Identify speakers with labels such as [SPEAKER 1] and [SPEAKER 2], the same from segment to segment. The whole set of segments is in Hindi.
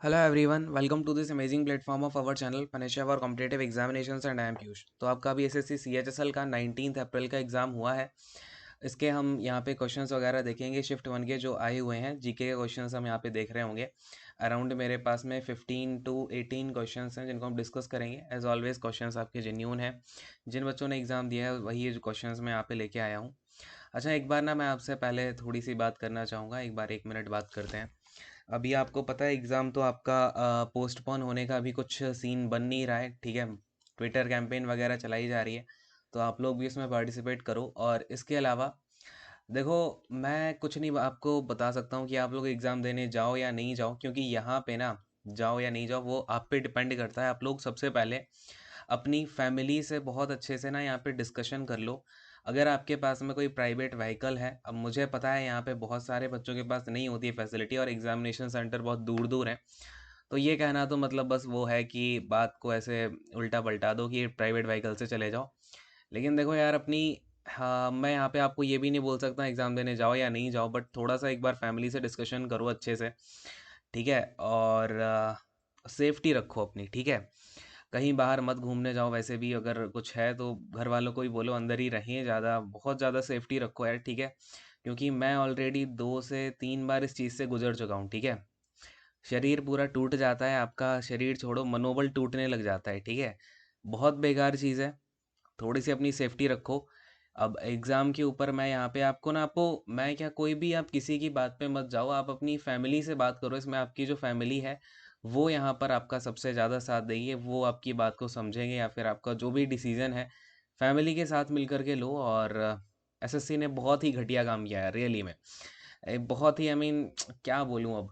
[SPEAKER 1] Hello everyone, welcome to this amazing platform of our channel Panisha for Competitive Examinations and I am Piyush. तो आपका अभी एसएससी CHSL का 19 अप्रैल का एग्ज़ाम हुआ है। इसके हम यहाँ पे क्वेश्चंस वगैरह देखेंगे शिफ्ट 1 के जो आए हुए हैं जीके के क्वेश्चंस हम यहाँ पे देख रहे होंगे। अराउंड मेरे पास में 15 to 18 क्वेश्चंस हैं जिनको हम डिस्कस करेंगे। एज ऑलवेज क्वेश्चंस आपके जेन्यून हैं। जिन बच्चों ने एग्ज़ाम दिया है वही ये जो क्वेश्चंस मैं यहाँ पे लेके आया हूँ। अच्छा, एक बार ना मैं आपसे पहले थोड़ी सी बात करना चाहूँगा। एक बार 1 मिनट बात करते हैं। अभी आपको पता है एग्ज़ाम तो आपका पोस्टपोन होने का अभी कुछ सीन बन नहीं रहा है, ठीक है। ट्विटर कैंपेन वगैरह चलाई जा रही है, तो आप लोग भी इसमें पार्टिसिपेट करो। और इसके अलावा देखो, मैं कुछ नहीं आपको बता सकता हूँ कि आप लोग एग्ज़ाम देने जाओ या नहीं जाओ, क्योंकि यहाँ पे ना जाओ या नहीं जाओ वो आप पे डिपेंड करता है। आप लोग सबसे पहले अपनी फैमिली से बहुत अच्छे से ना यहाँ पे डिस्कशन कर लो। अगर आपके पास में कोई प्राइवेट व्हीकल है, अब मुझे पता है यहाँ पे बहुत सारे बच्चों के पास नहीं होती है फैसिलिटी और एग्जामिनेशन सेंटर बहुत दूर दूर हैं। तो ये कहना तो मतलब बस वो है कि बात को ऐसे उल्टा पलटा दो कि प्राइवेट व्हीकल से चले जाओ। लेकिन देखो यार, अपनी हाँ, मैं यहाँ पे आपको ये भी नहीं बोल सकता एग्ज़ाम देने जाओ या नहीं जाओ, बट थोड़ा सा एक बार फैमिली से डिस्कशन करो अच्छे से, ठीक है। और सेफ्टी रखो अपनी, ठीक है। कहीं बाहर मत घूमने जाओ, वैसे भी अगर कुछ है तो घर वालों को ही बोलो अंदर ही रहें, ज़्यादा बहुत ज़्यादा सेफ्टी रखो यार, ठीक है। क्योंकि मैं ऑलरेडी 2 से 3 बार इस चीज़ से गुजर चुका हूँ, ठीक है। शरीर पूरा टूट जाता है, आपका शरीर छोड़ो मनोबल टूटने लग जाता है, ठीक है। बहुत बेकार चीज़ है। थोड़ी सी अपनी सेफ्टी रखो। अब एग्ज़ाम के ऊपर मैं यहाँ पे आपको ना आपको मैं क्या, कोई भी आप किसी की बात पे मत जाओ, आप अपनी फैमिली से बात करो। इसमें आपकी जो फैमिली है वो यहाँ पर आपका सबसे ज़्यादा साथ देगी, वो आपकी बात को समझेंगे या फिर आपका जो भी डिसीजन है फैमिली के साथ मिल करके लो। और एसएससी ने बहुत ही घटिया काम किया है रियली में। बहुत ही क्या बोलूँ अब।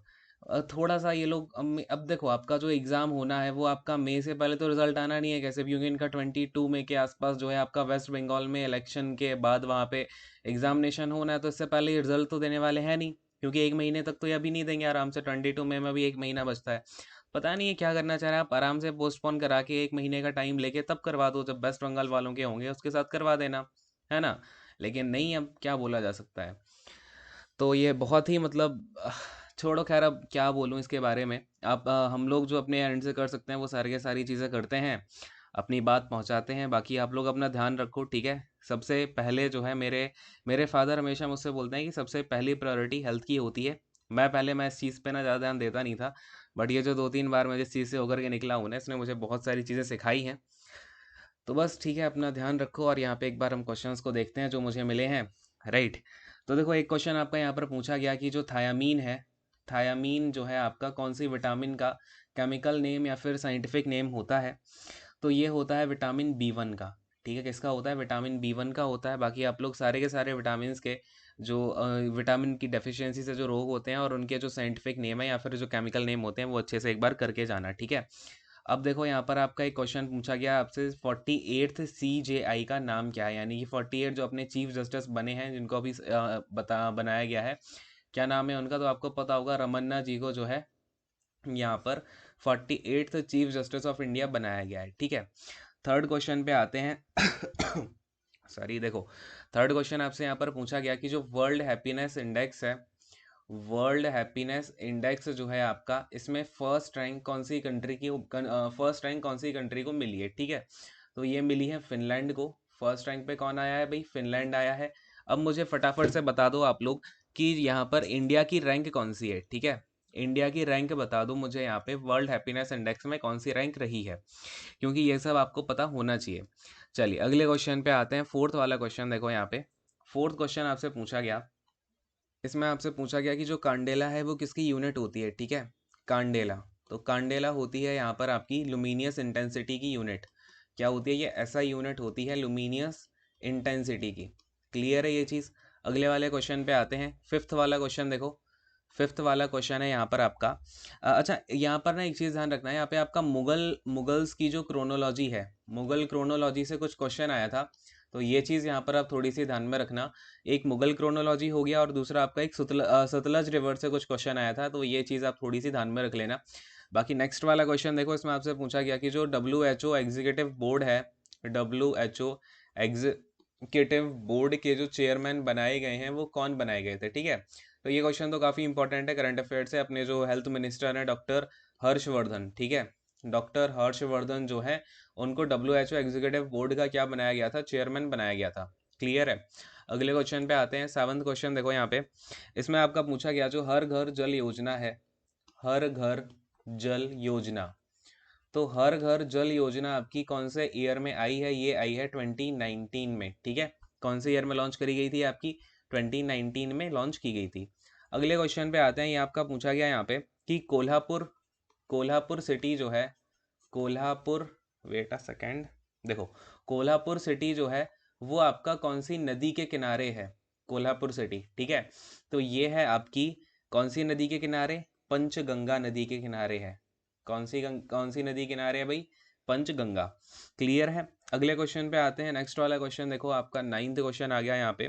[SPEAKER 1] थोड़ा सा ये लोग अब देखो, आपका जो एग्ज़ाम होना है वो आपका मई से पहले तो रिजल्ट आना नहीं है कैसे भी, क्योंकि इनका 22 मई के आसपास जो है आपका वेस्ट बंगाल में इलेक्शन के बाद वहाँ पे एग्जामिनेशन होना है। तो इससे पहले ये रिजल्ट तो देने वाले हैं नहीं, क्योंकि 1 महीने तक तो ये अभी नहीं देंगे। आराम से 22 मई में भी 1 महीना बचता है। पता नहीं है क्या करना चाह रहे हैं आप, आराम से पोस्टपोन करा के 1 महीने का टाइम लेके तब करवा दो जब वेस्ट बंगाल वालों के होंगे, उसके साथ करवा देना, है ना। लेकिन नहीं, अब क्या बोला जा सकता है। तो ये बहुत ही छोड़ो, खैर अब क्या बोलूँ इसके बारे में। आप हम लोग जो अपने एंड से कर सकते हैं वो सारी की सारी चीज़ें करते हैं, अपनी बात पहुंचाते हैं। बाकी आप लोग अपना ध्यान रखो, ठीक है। सबसे पहले जो है मेरे मेरे फादर हमेशा मुझसे बोलते हैं कि सबसे पहली प्रायोरिटी हेल्थ की होती है। मैं इस चीज़ पे ना ज़्यादा ध्यान देता नहीं था, बट ये जो 2-3 बार मैं जिस चीज़ से होकर के निकला हूँ ना, इसने मुझे बहुत सारी चीज़ें सिखाई हैं। तो बस ठीक है, अपना ध्यान रखो। और यहाँ पे एक बार हम क्वेश्चंस को देखते हैं जो मुझे मिले हैं, राइट। तो देखो, एक क्वेश्चन आपका यहाँ पर पूछा गया कि जो थायामीन है, थायामीन जो है आपका कौन सी विटामिन का केमिकल नेम या फिर साइंटिफिक नेम होता है। तो ये होता है विटामिन बी 1 का, ठीक है। किसका होता है? विटामिन बी 1 का होता है। बाकी आप लोग सारे के सारे विटामिन के जो विटामिन की डेफिशिएंसी से जो रोग होते हैं और उनके जो साइंटिफिक नेम है या फिर जो केमिकल नेम होते हैं वो अच्छे से एक बार करके जाना, ठीक है। अब देखो, यहाँ पर आपका एक क्वेश्चन पूछा गया आपसे, 48th CJI का नाम क्या है, यानी कि 48 जो अपने चीफ जस्टिस बने हैं जिनको अभी बता बनाया गया है, क्या नाम है उनका? तो आपको पता होगा, रमन्ना जी को जो है यहाँ पर 48th chief justice of India बनाया गया है, ठीक है। थर्ड क्वेश्चन पे आते हैं। सॉरी, देखो, थर्ड क्वेश्चन आपसे यहाँ पर पूछा गया कि जो वर्ल्ड हैप्पीनेस इंडेक्स है, वर्ल्ड हैप्पीनेस इंडेक्स जो है आपका, इसमें फर्स्ट रैंक कौन सी कंट्री को मिली है, ठीक है। तो ये मिली है फिनलैंड को। फर्स्ट रैंक पे कौन आया है भाई? फिनलैंड आया है। अब मुझे फटाफट से बता दो आप लोग कि यहाँ पर इंडिया की रैंक कौन सी है, ठीक है। इंडिया की रैंक बता दो मुझे यहाँ पे, वर्ल्ड हैप्पीनेस इंडेक्स में कौन सी रैंक रही है, क्योंकि ये सब आपको पता होना चाहिए। चलिए अगले क्वेश्चन पे आते हैं। फोर्थ वाला क्वेश्चन देखो यहाँ पे। फोर्थ क्वेश्चन आपसे पूछा गया, इसमें आपसे पूछा गया कि जो कांडेला है वो किसकी यूनिट होती है, ठीक है। कांडेला, तो कांडेला होती है यहाँ पर आपकी लुमिनियस इंटेंसिटी की यूनिट। क्या होती है ये? ऐसा यूनिट होती है लुमिनियस इंटेंसिटी की। क्लियर है ये चीज़? अगले वाले क्वेश्चन पे आते हैं। फिफ्थ वाला क्वेश्चन देखो। फिफ्थ वाला क्वेश्चन है यहाँ पर आपका। अच्छा, यहाँ पर ना एक चीज़ ध्यान रखना है, यहाँ पे आपका मुगल्स की जो क्रोनोलॉजी है, मुगल क्रोनोलॉजी से कुछ क्वेश्चन आया था। तो ये चीज़ यहाँ पर आप थोड़ी सी ध्यान में रखना। एक मुगल क्रोनोलॉजी हो गया और दूसरा आपका एक सतलज रिवर से कुछ क्वेश्चन आया था, तो ये चीज़ आप थोड़ी सी ध्यान में रख लेना। बाकी नेक्स्ट वाला क्वेश्चन देखो, इसमें आपसे पूछा गया कि जो WHO एग्जीक्यूटिव बोर्ड है, WHO एग्जीक्यूटिव बोर्ड के जो चेयरमैन बनाए गए हैं वो कौन बनाए गए थे, ठीक है। तो ये क्वेश्चन तो काफ़ी इंपॉर्टेंट है, करंट अफेयर से। अपने जो हेल्थ मिनिस्टर हैं डॉक्टर हर्षवर्धन, ठीक है, डॉक्टर हर्षवर्धन जो है उनको WHO एग्जीक्यूटिव बोर्ड का क्या बनाया गया था, चेयरमैन बनाया गया था। क्लियर है। अगले क्वेश्चन पे आते हैं। 7वां क्वेश्चन देखो यहाँ पे, इसमें आपका पूछा गया जो हर घर जल योजना है, हर घर जल योजना, तो हर घर जल योजना आपकी कौन से ईयर में आई है, ये आई है 2019 में, ठीक है। कौन से ईयर में लॉन्च करी गई थी आपकी, 2019 में लॉन्च की गई थी। अगले क्वेश्चन पे आते हैं। ये आपका पूछा गया यहाँ पे कि कोल्हापुर, कोल्हापुर सिटी जो है, कोल्हापुर, वेट अ सेकेंड, देखो कोल्हापुर सिटी जो है वो आपका कौन सी नदी के किनारे है, कोल्हापुर सिटी, ठीक है। तो ये है आपकी कौन सी नदी के किनारे, पंचगंगा नदी के किनारे है। कौन सी नदी किनारे है भाई, पंचगंगा। क्लियर है। अगले क्वेश्चन पे आते हैं। नेक्स्ट वाला क्वेश्चन देखो, आपका 9th क्वेश्चन आ गया यहाँ पे।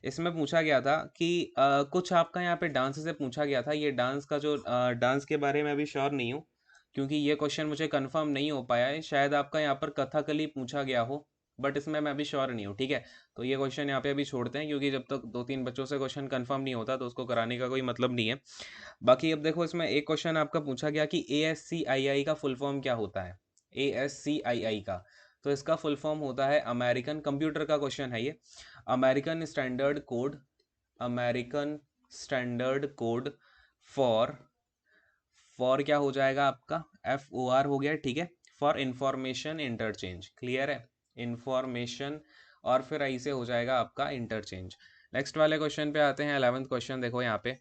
[SPEAKER 1] इसमें पूछा गया था कि कुछ आपका यहाँ पे डांस से पूछा गया था। ये डांस का जो डांस के बारे में अभी श्योर नहीं हूँ, क्योंकि ये क्वेश्चन मुझे कंफर्म नहीं हो पाया है। शायद आपका यहाँ पर कथकली पूछा गया हो, बट इसमें मैं अभी श्योर नहीं हूँ, ठीक है। तो ये क्वेश्चन यहाँ पे अभी छोड़ते हैं, क्योंकि जब तक 2-3 बच्चों से क्वेश्चन कंफर्म नहीं होता तो उसको कराने का कोई मतलब नहीं है। बाकी अब देखो, इसमें एक क्वेश्चन आपका पूछा गया कि ASCII का फुल फॉर्म क्या होता है, ASCII का। तो इसका फुल फॉर्म होता है, अमेरिकन कंप्यूटर का क्वेश्चन है ये, American standard code, American standard code for, for क्या हो जाएगा आपका, FOR हो गया, ठीक है, फॉर इंफॉर्मेशन इंटरचेंज। क्लियर है, इंफॉर्मेशन, और फिर आई से हो जाएगा आपका इंटरचेंज। नेक्स्ट वाले क्वेश्चन पे आते हैं। 11th क्वेश्चन देखो यहाँ पे,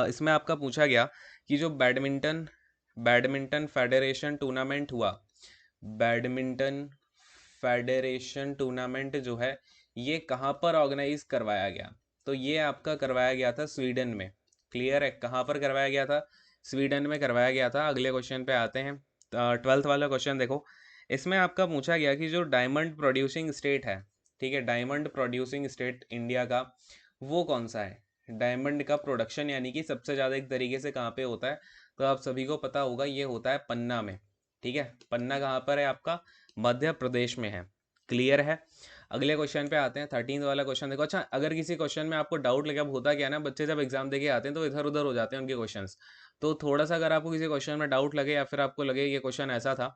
[SPEAKER 1] इसमें आपका पूछा गया कि जो बैडमिंटन, बैडमिंटन फेडरेशन टूर्नामेंट हुआ, बैडमिंटन फेडरेशन टूर्नामेंट जो है ये कहाँ पर ऑर्गेनाइज करवाया गया, तो ये आपका करवाया गया था स्वीडन में। क्लियर है, कहाँ पर करवाया गया था, स्वीडन में करवाया गया था। अगले क्वेश्चन पे आते हैं। 12th वाला क्वेश्चन देखो, इसमें आपका पूछा गया कि जो डायमंड प्रोड्यूसिंग स्टेट है, ठीक है, डायमंड प्रोड्यूसिंग स्टेट इंडिया का वो कौन सा है। डायमंड का प्रोडक्शन यानी कि सबसे ज़्यादा एक तरीके से कहाँ पे होता है, तो आप सभी को पता होगा ये होता है पन्ना में, ठीक है। पन्ना कहाँ पर है आपका, मध्य प्रदेश में है। क्लियर है। अगले क्वेश्चन पे आते हैं। 13th वाला क्वेश्चन देखो। अच्छा, अगर किसी क्वेश्चन में आपको डाउट लगे, अब होता क्या है ना, बच्चे जब एग्जाम देके आते हैं तो इधर उधर हो जाते हैं उनके क्वेश्चंस। तो थोड़ा सा अगर आपको किसी क्वेश्चन में डाउट लगे या फिर आपको लगे ये क्वेश्चन ऐसा था,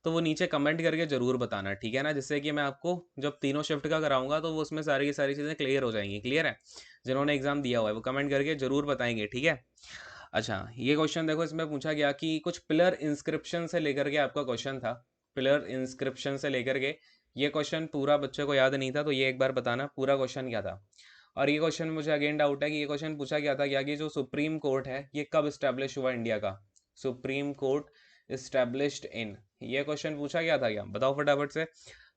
[SPEAKER 1] तो वो नीचे कमेंट करके जरूर बताना, ठीक है ना, जिससे कि मैं आपको जब तीनों शिफ्ट का कराऊंगा तो वो उसमें सारी की सारी चीज़ें क्लियर हो जाएंगी। क्लियर है, जिन्होंने एग्जाम दिया हुआ है वो कमेंट करके जरूर बताएंगे, ठीक है। अच्छा, ये क्वेश्चन देखो, इसमें पूछा गया कि कुछ पिलर इंस्क्रिप्शन से लेकर के आपका क्वेश्चन था, पिलर इंस्क्रिप्शन से लेकर के। ये क्वेश्चन पूरा बच्चे को याद नहीं था, तो ये एक बार बताना पूरा क्वेश्चन क्या था। और ये क्वेश्चन मुझे अगेन डाउट है कि ये क्वेश्चन पूछा गया था क्या कि जो सुप्रीम कोर्ट है ये कब इस्टेब्लिश हुआ इंडिया का, सुप्रीम कोर्ट इस्टेब्लिश्ड इन, ये क्वेश्चन पूछा गया था क्या, बताओ फटाफट से।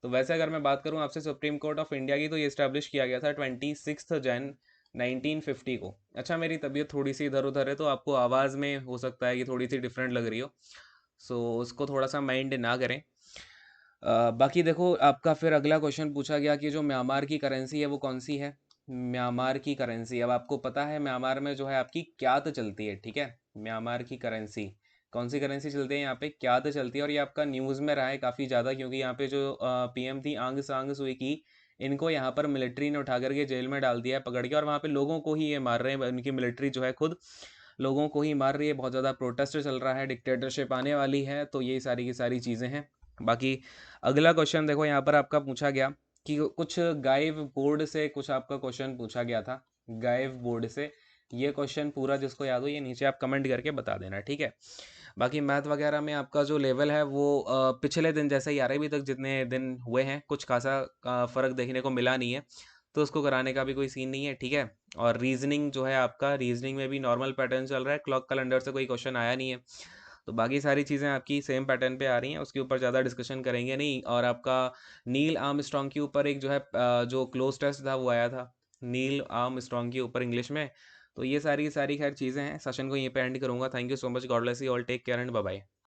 [SPEAKER 1] तो वैसे अगर मैं बात करूं आपसे सुप्रीम कोर्ट ऑफ इंडिया की, तो ये इस्टेब्लिश किया गया था 26 जन 1950 को। अच्छा, मेरी तबीयत थोड़ी सी इधर उधर है तो आपको आवाज़ में हो सकता है कि थोड़ी सी डिफरेंट लग रही हो, सो उसको थोड़ा सा माइंड ना करें। बाकी देखो, आपका फिर अगला क्वेश्चन पूछा गया कि जो म्यांमार की करेंसी है वो कौन सी है, म्यांमार की करेंसी। अब आपको पता है म्यांमार में जो है आपकी क्यात चलती है, ठीक है। म्यांमार की करेंसी, कौन सी करेंसी चलती है यहाँ पे, क्यात चलती है। और ये आपका न्यूज़ में रहा है काफ़ी ज़्यादा, क्योंकि यहाँ पे जो PM थी आंग सांग सुई की, इनको यहाँ पर मिलिट्री ने उठा करके जेल में डाल दिया है पकड़ के, और वहाँ पे लोगों को ही ये मार रहे हैं, उनकी मिलिट्री जो है खुद लोगों को ही मार रही है। बहुत ज़्यादा प्रोटेस्ट चल रहा है, डिक्टेटरशिप आने वाली है, तो ये सारी की सारी चीज़ें हैं। बाकी अगला क्वेश्चन देखो, यहाँ पर आपका पूछा गया कि कुछ गाइव बोर्ड से कुछ आपका क्वेश्चन पूछा गया था, गाइव बोर्ड से। ये क्वेश्चन पूरा जिसको याद हो ये नीचे आप कमेंट करके बता देना, ठीक है। बाकी मैथ वगैरह में आपका जो लेवल है वो पिछले दिन जैसे 11वीं तक जितने दिन हुए हैं कुछ खासा फ़र्क देखने को मिला नहीं है, तो उसको कराने का भी कोई सीन नहीं है, ठीक है। और रीजनिंग जो है आपका, रीजनिंग में भी नॉर्मल पैटर्न चल रहा है, क्लॉक कैलेंडर से कोई क्वेश्चन आया नहीं है। तो बाकी सारी चीज़ें आपकी सेम पैटर्न पे आ रही हैं, उसके ऊपर ज़्यादा डिस्कशन करेंगे नहीं। और आपका नील आर्मस्ट्रॉन्ग के ऊपर एक जो है जो क्लोज टेस्ट था वो आया था, नील आर्मस्ट्रॉन्ग के ऊपर इंग्लिश में। तो ये सारी सारी खैर चीज़ें हैं। सेशन को यहीं पे एंड करूँगा। Thank you so much, God bless you all, take care and bye bye.